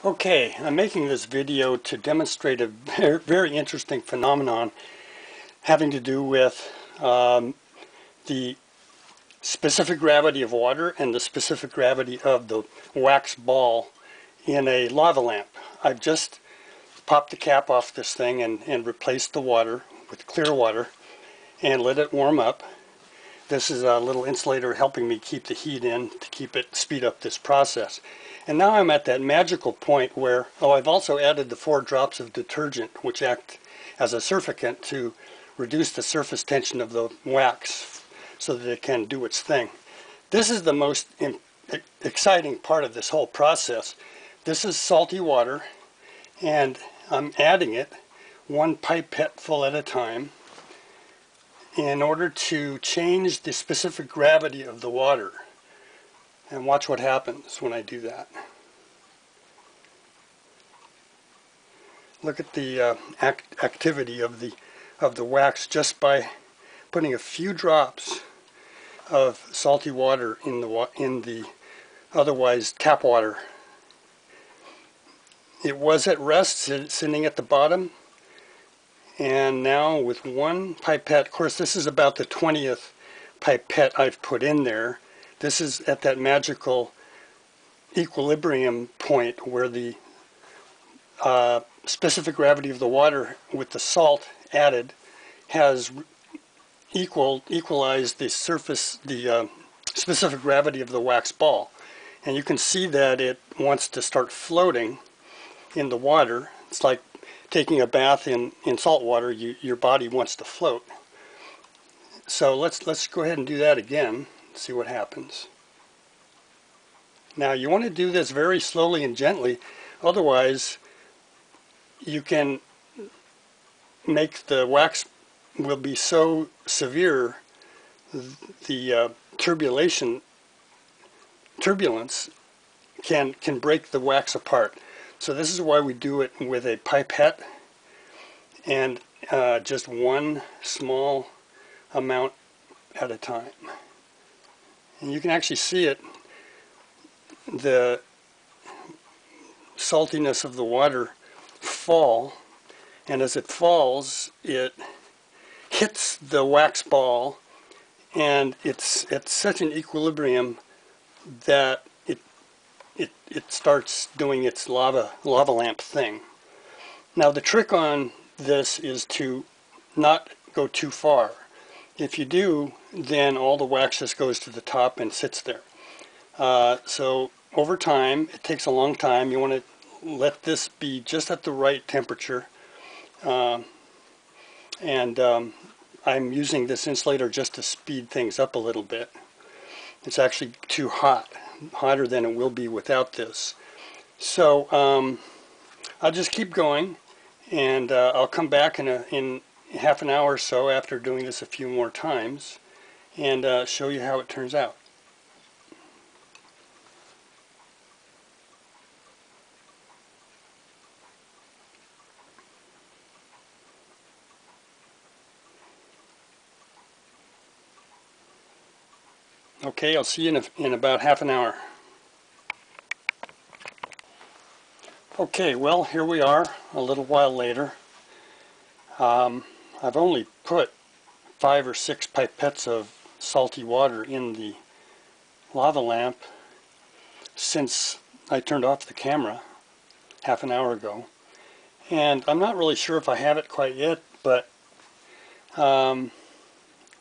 Okay, I'm making this video to demonstrate a very interesting phenomenon having to do with the specific gravity of water and the specific gravity of the wax ball in a lava lamp. I've just popped the cap off this thing and replaced the water with clear water and let it warm up. This is a little insulator helping me keep the heat in to speed up this process. And now I'm at that magical point where, I've also added the 4 drops of detergent which act as a surfactant to reduce the surface tension of the wax so that it can do its thing. This is the most exciting part of this whole process. This is salty water, and I'm adding it 1 pipette full at a time in order to change the specific gravity of the water. And watch what happens when I do that. Look at the activity of the wax just by putting a few drops of salty water in the otherwise tap water. It was at rest, sitting at the bottom, and now with 1 pipette, of course this is about the 20th pipette I've put in there. This is at that magical equilibrium point where the specific gravity of the water with the salt added has equalized the specific gravity of the wax ball. And you can see that it wants to start floating in the water. It's like taking a bath in salt water. Your body wants to float. So let's go ahead and do that again. See what happens. Now you want to do this very slowly and gently, otherwise you can make the wax will be so severe, the turbulence can break the wax apart. So this is why we do it with a pipette and just 1 small amount at a time. And you can actually see it, the saltiness of the water fall, and as it falls it hits the wax ball, and it's at such an equilibrium that it starts doing its lava lamp thing. Now the trick on this is to not go too far. If you do, then all the wax just goes to the top and sits there. So over time, it takes a long time. You want to let this be just at the right temperature. I'm using this insulator just to speed things up a little bit. It's actually too hot, hotter than it will be without this. So I'll just keep going, and I'll come back in half an hour or so after doing this a few more times and show you how it turns out. Okay, I'll see you in about half an hour. Okay, well, here we are a little while later. I've only put 5 or 6 pipettes of salty water in the lava lamp since I turned off the camera half an hour ago. And I'm not really sure if I have it quite yet, but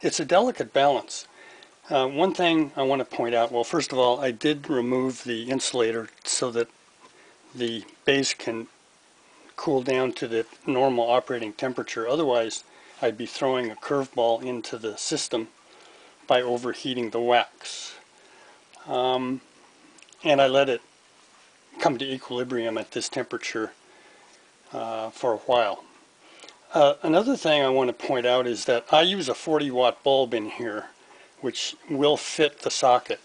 it's a delicate balance. One thing I want to point out, well, first of all, I did remove the insulator so that the base can cool down to the normal operating temperature. Otherwise, I'd be throwing a curveball into the system by overheating the wax. And I let it come to equilibrium at this temperature for a while. Another thing I want to point out is that I use a 40-watt bulb in here, which will fit the socket.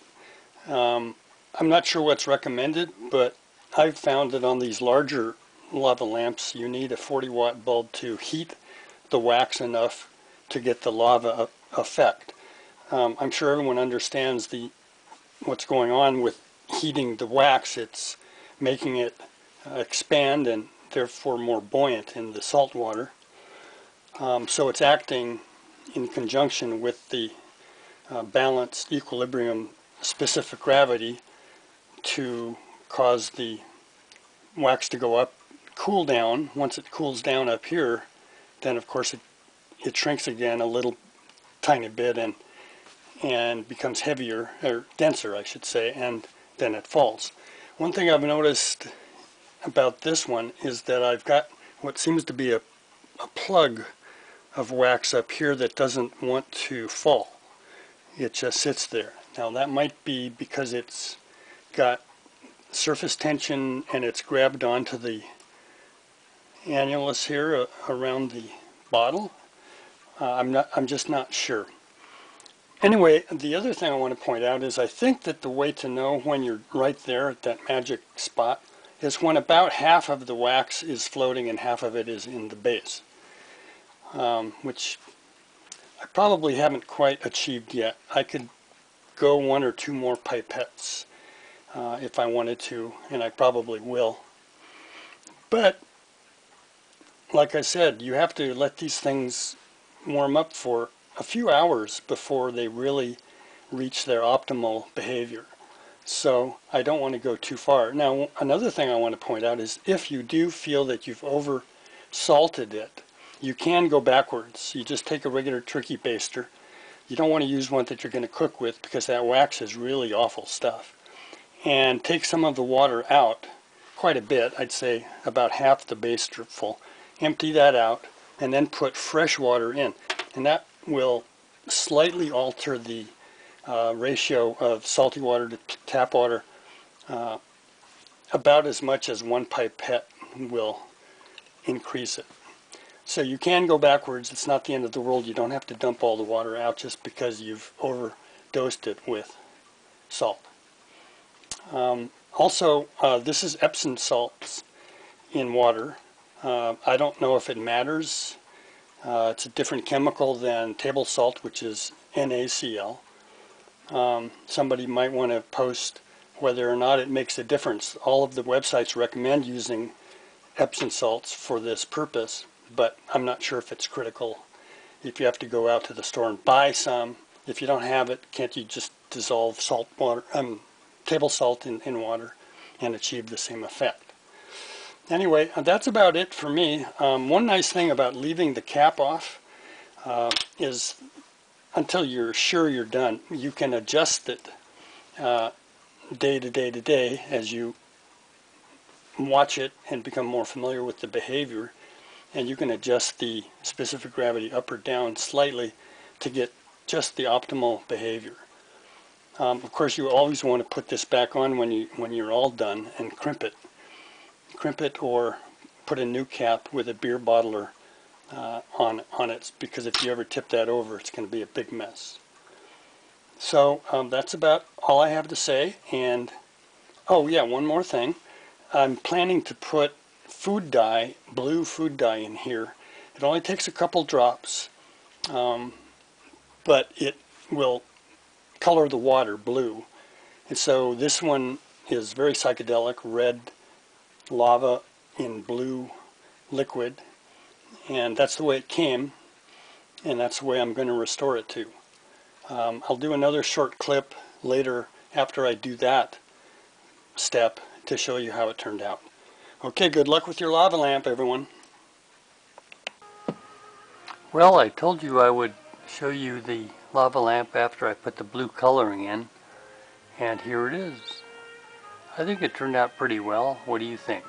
I'm not sure what's recommended, but I've found that on these larger lava lamps you need a 40-watt bulb to heat the wax enough to get the lava effect. I'm sure everyone understands what's going on with heating the wax. It's making it expand and therefore more buoyant in the salt water. So it's acting in conjunction with the balanced equilibrium specific gravity to cause the wax to go up, cool down. Once it cools down up here, then of course it shrinks again a little tiny bit and becomes heavier, or denser I should say, and then it falls. One thing I've noticed about this one is that I've got what seems to be a plug of wax up here that doesn't want to fall. It just sits there. Now that might be because it's got surface tension and it's grabbed onto the annulus here around the bottle. I'm just not sure. Anyway, the other thing I want to point out is I think that the way to know when you're right there at that magic spot is when about half of the wax is floating and half of it is in the base, which I probably haven't quite achieved yet. I could go one or two more pipettes if I wanted to, and I probably will. But like I said, you have to let these things warm up for a few hours before they really reach their optimal behavior. So I don't want to go too far. Now another thing I want to point out is if you do feel that you've over salted it, you can go backwards. You just take a regular turkey baster. You don't want to use one that you're going to cook with because that wax is really awful stuff. And take some of the water out, quite a bit, I'd say about half the baster full. Empty that out and then put fresh water in. And that will slightly alter the ratio of salty water to tap water about as much as one pipette will increase it. So you can go backwards. It's not the end of the world. You don't have to dump all the water out just because you've overdosed it with salt. Also, this is Epsom salts in water. I don't know if it matters. It's a different chemical than table salt, which is NaCl. Somebody might want to post whether or not it makes a difference. All of the websites recommend using Epsom salts for this purpose, but I'm not sure if it's critical. If you have to go out to the store and buy some, if you don't have it, can't you just dissolve salt water, table salt in water and achieve the same effect? Anyway, that's about it for me. One nice thing about leaving the cap off is until you're sure you're done, you can adjust it day to day to day as you watch it and become more familiar with the behavior, and you can adjust the specific gravity up or down slightly to get just the optimal behavior. Of course, you always want to put this back on when you're all done and crimp it. Crimp it or put a new cap with a beer bottler on it, because if you ever tip that over, it's going to be a big mess. So that's about all I have to say. And oh yeah, one more thing. I'm planning to put food dye, blue food dye in here. It only takes a couple drops, but it will color the water blue. And so this one is very psychedelic, red lava in blue liquid, and that's the way it came, and that's the way I'm going to restore it to. I'll do another short clip later after I do that step to show you how it turned out. Okay, good luck with your lava lamp, everyone. Well, I told you I would show you the lava lamp after I put the blue coloring in, and here it is. I think it turned out pretty well. What do you think?